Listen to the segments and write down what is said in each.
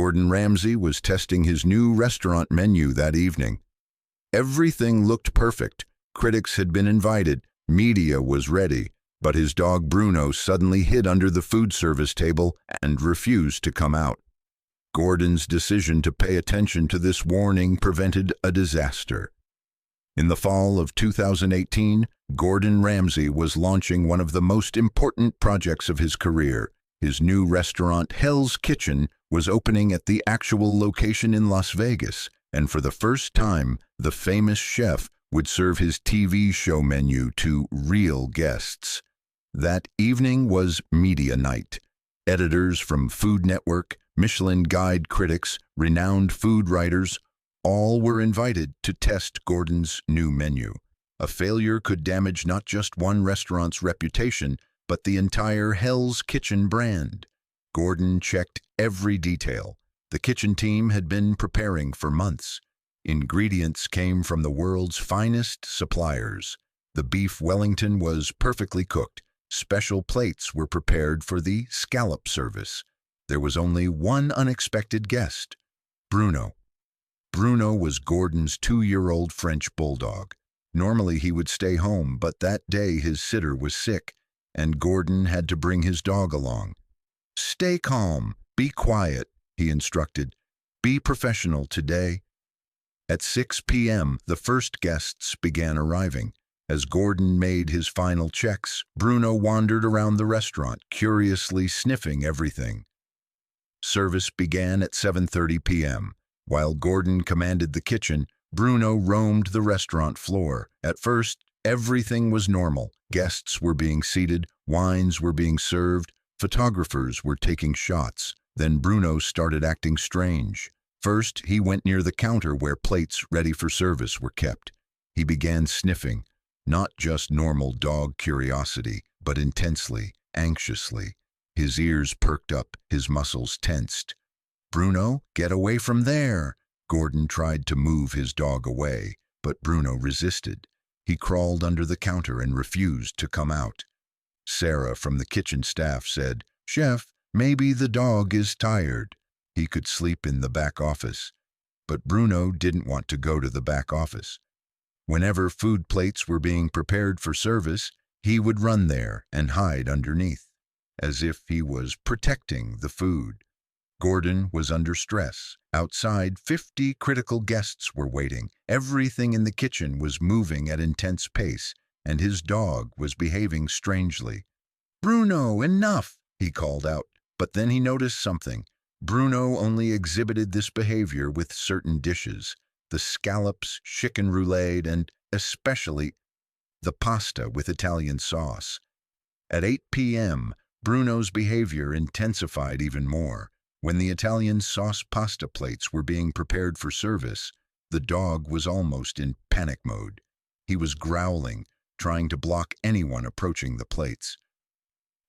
Gordon Ramsay was testing his new restaurant menu that evening. Everything looked perfect. Critics had been invited, media was ready, but his dog Bruno suddenly hid under the food service table and refused to come out. Gordon's decision to pay attention to this warning prevented a disaster. In the fall of 2018, Gordon Ramsay was launching one of the most important projects of his career. His new restaurant, Hell's Kitchen, was opening at the actual location in Las Vegas, and for the first time, the famous chef would serve his TV show menu to real guests. That evening was media night. Editors from Food Network, Michelin Guide critics, renowned food writers, all were invited to test Gordon's new menu. A failure could damage not just one restaurant's reputation, but the entire Hell's Kitchen brand. Gordon checked every detail. The kitchen team had been preparing for months. Ingredients came from the world's finest suppliers. The beef Wellington was perfectly cooked. Special plates were prepared for the scallop service. There was only one unexpected guest, Bruno. Bruno was Gordon's 2-year-old French Bulldog. Normally he would stay home, but that day his sitter was sick, and Gordon had to bring his dog along. "Stay calm, be quiet," he instructed. "Be professional today." At 6 p.m., the first guests began arriving. As Gordon made his final checks, Bruno wandered around the restaurant, curiously sniffing everything. Service began at 7:30 p.m. While Gordon commanded the kitchen, Bruno roamed the restaurant floor. At first, everything was normal. Guests were being seated, wines were being served, photographers were taking shots. Then Bruno started acting strange. First, he went near the counter where plates ready for service were kept. He began sniffing, not just normal dog curiosity, but intensely, anxiously. His ears perked up, his muscles tensed. "Bruno, get away from there!" Gordon tried to move his dog away, but Bruno resisted. He crawled under the counter and refused to come out. Sarah from the kitchen staff said, "Chef, maybe the dog is tired." He could sleep in the back office. But Bruno didn't want to go to the back office. Whenever food plates were being prepared for service, he would run there and hide underneath, as if he was protecting the food. Gordon was under stress. Outside, 50 critical guests were waiting. Everything in the kitchen was moving at intense pace, and his dog was behaving strangely. "Bruno, enough!" he called out. But then he noticed something. Bruno only exhibited this behavior with certain dishes. The scallops, chicken roulade, and especially the pasta with Italian sauce. At 8 p.m., Bruno's behavior intensified even more. When the Italian sauce pasta plates were being prepared for service, the dog was almost in panic mode. He was growling, trying to block anyone approaching the plates.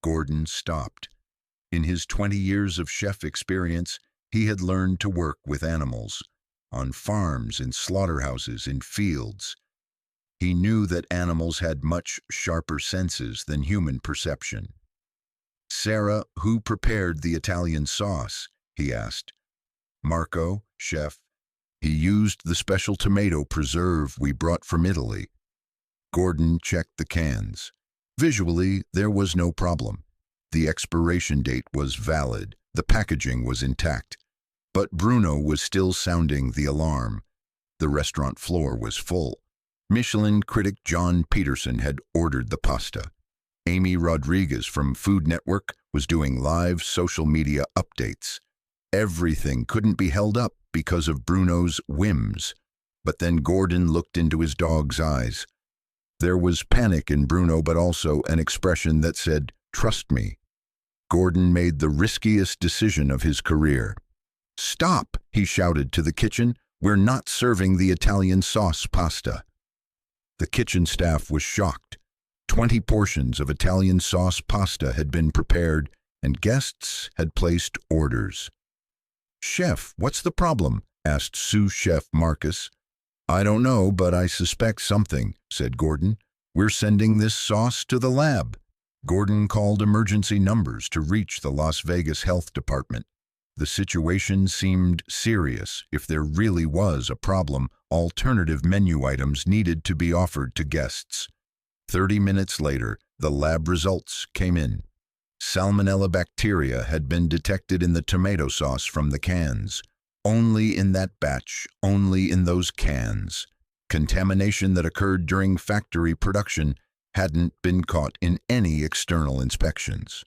Gordon stopped. In his 20 years of chef experience, he had learned to work with animals, on farms, in slaughterhouses, in fields. He knew that animals had much sharper senses than human perception. "Sarah, who prepared the Italian sauce?" he asked. "Marco, chef. He used the special tomato preserve we brought from Italy." Gordon checked the cans. Visually, there was no problem. The expiration date was valid. The packaging was intact. But Bruno was still sounding the alarm. The restaurant floor was full. Michelin critic John Peterson had ordered the pasta. Amy Rodriguez from Food Network was doing live social media updates. Everything couldn't be held up because of Bruno's whims. But then Gordon looked into his dog's eyes. There was panic in Bruno, but also an expression that said, "Trust me." Gordon made the riskiest decision of his career. "Stop!" he shouted to the kitchen. "We're not serving the Italian sauce pasta." The kitchen staff was shocked. 20 portions of Italian sauce pasta had been prepared, and guests had placed orders. "Chef, what's the problem?" asked sous chef Marcus. "I don't know, but I suspect something," said Gordon. "We're sending this sauce to the lab." Gordon called emergency numbers to reach the Las Vegas Health Department. The situation seemed serious. If there really was a problem, alternative menu items needed to be offered to guests. 30 minutes later, the lab results came in. Salmonella bacteria had been detected in the tomato sauce from the cans. Only in that batch, only in those cans. Contamination that occurred during factory production hadn't been caught in any external inspections.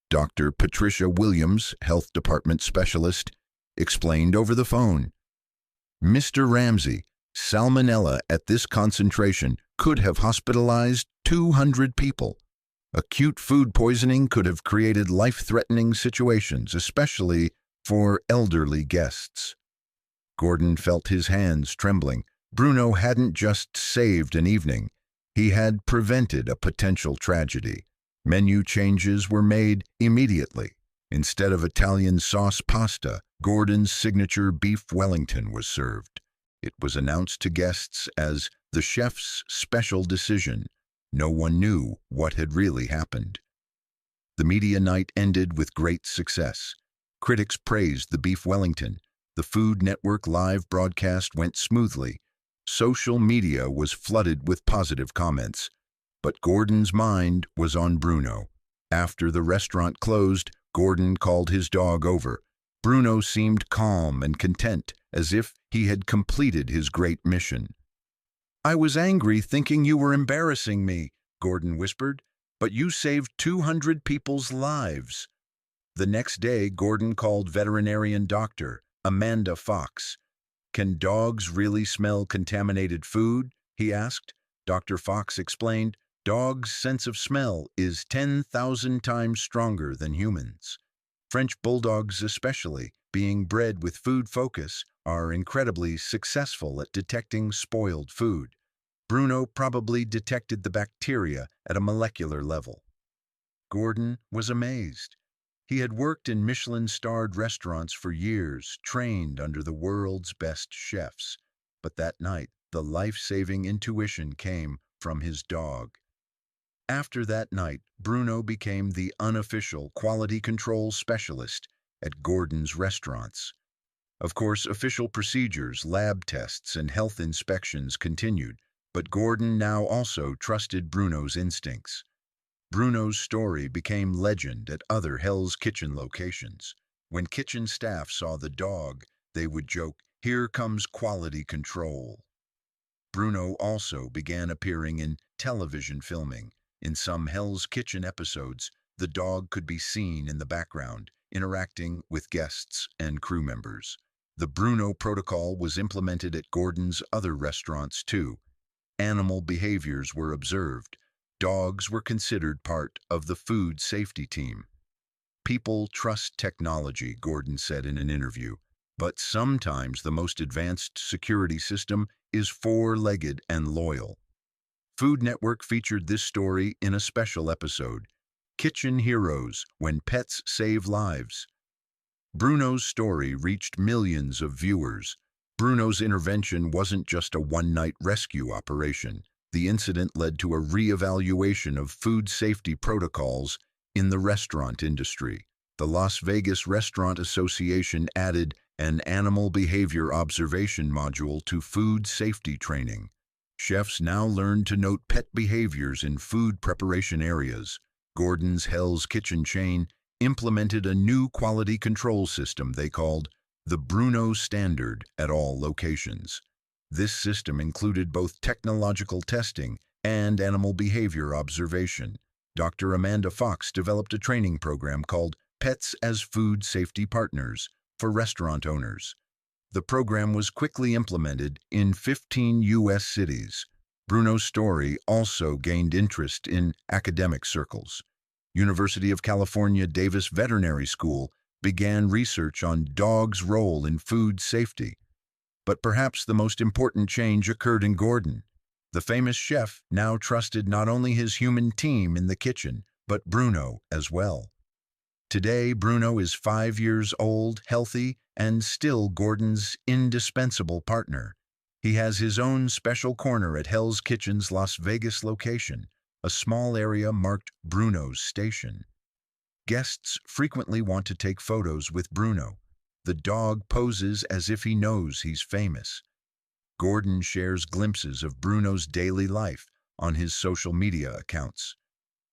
Dr. Patricia Williams, health department specialist, explained over the phone. Mr. Ramsay, salmonella at this concentration could have hospitalized 200 people. Acute food poisoning could have created life-threatening situations, especially for elderly guests. Gordon felt his hands trembling. Bruno hadn't just saved an evening. He had prevented a potential tragedy. Menu changes were made immediately. Instead of Italian sauce pasta, Gordon's signature beef Wellington was served. It was announced to guests as the chef's special decision. No one knew what had really happened. The media night ended with great success. Critics praised the beef Wellington. The Food Network live broadcast went smoothly. Social media was flooded with positive comments. But Gordon's mind was on Bruno. After the restaurant closed, Gordon called his dog over. Bruno seemed calm and content, as if he had completed his great mission. "I was angry thinking you were embarrassing me," Gordon whispered, "but you saved 200 people's lives." The next day, Gordon called veterinarian doctor Amanda Fox. "Can dogs really smell contaminated food?" he asked. Dr. Fox explained, "Dogs' sense of smell is 10,000 times stronger than humans. French bulldogs especially, being bred with food focus, are incredibly successful at detecting spoiled food. Bruno probably detected the bacteria at a molecular level." Gordon was amazed. He had worked in Michelin-starred restaurants for years, trained under the world's best chefs. But that night, the life-saving intuition came from his dog. After that night, Bruno became the unofficial quality control specialist at Gordon's restaurants. Of course, official procedures, lab tests, and health inspections continued, but Gordon now also trusted Bruno's instincts. Bruno's story became legend at other Hell's Kitchen locations. When kitchen staff saw the dog, they would joke, "Here comes quality control." Bruno also began appearing in television filming. In some Hell's Kitchen episodes, the dog could be seen in the background, interacting with guests and crew members. The Bruno protocol was implemented at Gordon's other restaurants too. Animal behaviors were observed. Dogs were considered part of the food safety team. "People trust technology," Gordon said in an interview, "but sometimes the most advanced security system is four-legged and loyal." Food Network featured this story in a special episode, Kitchen Heroes, When Pets Save Lives. Bruno's story reached millions of viewers. Bruno's intervention wasn't just a one-night rescue operation. The incident led to a re-evaluation of food safety protocols in the restaurant industry. The Las Vegas Restaurant Association added an animal behavior observation module to food safety training. Chefs now learn to note pet behaviors in food preparation areas. Gordon's Hell's Kitchen chain implemented a new quality control system they called the Bruno Standard at all locations. This system included both technological testing and animal behavior observation. Dr. Amanda Fox developed a training program called Pets as Food Safety Partners for restaurant owners. The program was quickly implemented in 15 U.S. cities. Bruno's story also gained interest in academic circles. University of California Davis Veterinary School began research on dogs' role in food safety. But perhaps the most important change occurred in Gordon. The famous chef now trusted not only his human team in the kitchen, but Bruno as well. Today, Bruno is 5 years old, healthy, and still Gordon's indispensable partner. He has his own special corner at Hell's Kitchen's Las Vegas location, a small area marked Bruno's Station. Guests frequently want to take photos with Bruno. The dog poses as if he knows he's famous. Gordon shares glimpses of Bruno's daily life on his social media accounts.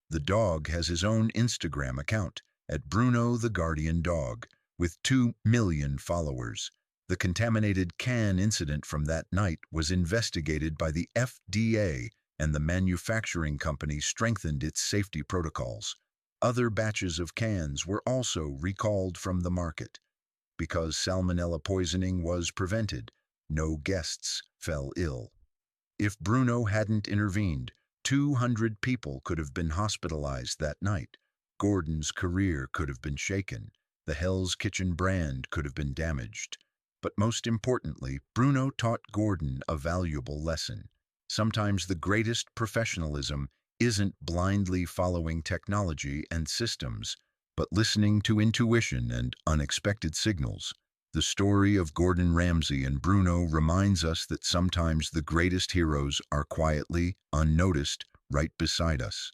The dog has his own Instagram account at Bruno the Guardian Dog, with 2 million followers. The contaminated can incident from that night was investigated by the FDA, and the manufacturing company strengthened its safety protocols. Other batches of cans were also recalled from the market. Because salmonella poisoning was prevented, no guests fell ill. If Bruno hadn't intervened, 200 people could have been hospitalized that night. Gordon's career could have been shaken. The Hell's Kitchen brand could have been damaged. But most importantly, Bruno taught Gordon a valuable lesson. Sometimes the greatest professionalism isn't blindly following technology and systems, but listening to intuition and unexpected signals. The story of Gordon Ramsay and Bruno reminds us that sometimes the greatest heroes are quietly, unnoticed, right beside us.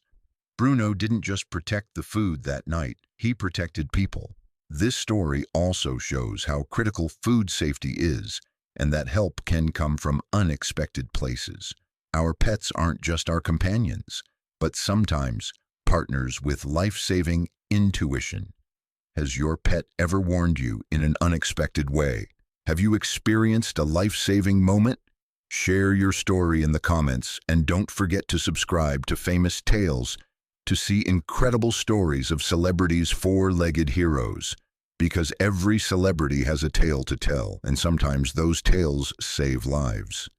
Bruno didn't just protect the food that night, he protected people. This story also shows how critical food safety is, and that help can come from unexpected places. Our pets aren't just our companions, but sometimes partners with life-saving intuition. Has your pet ever warned you in an unexpected way? Have you experienced a life-saving moment? Share your story in the comments, and don't forget to subscribe to Famous Tales to see incredible stories of celebrities' four-legged heroes. Because every celebrity has a tale to tell, and sometimes those tales save lives.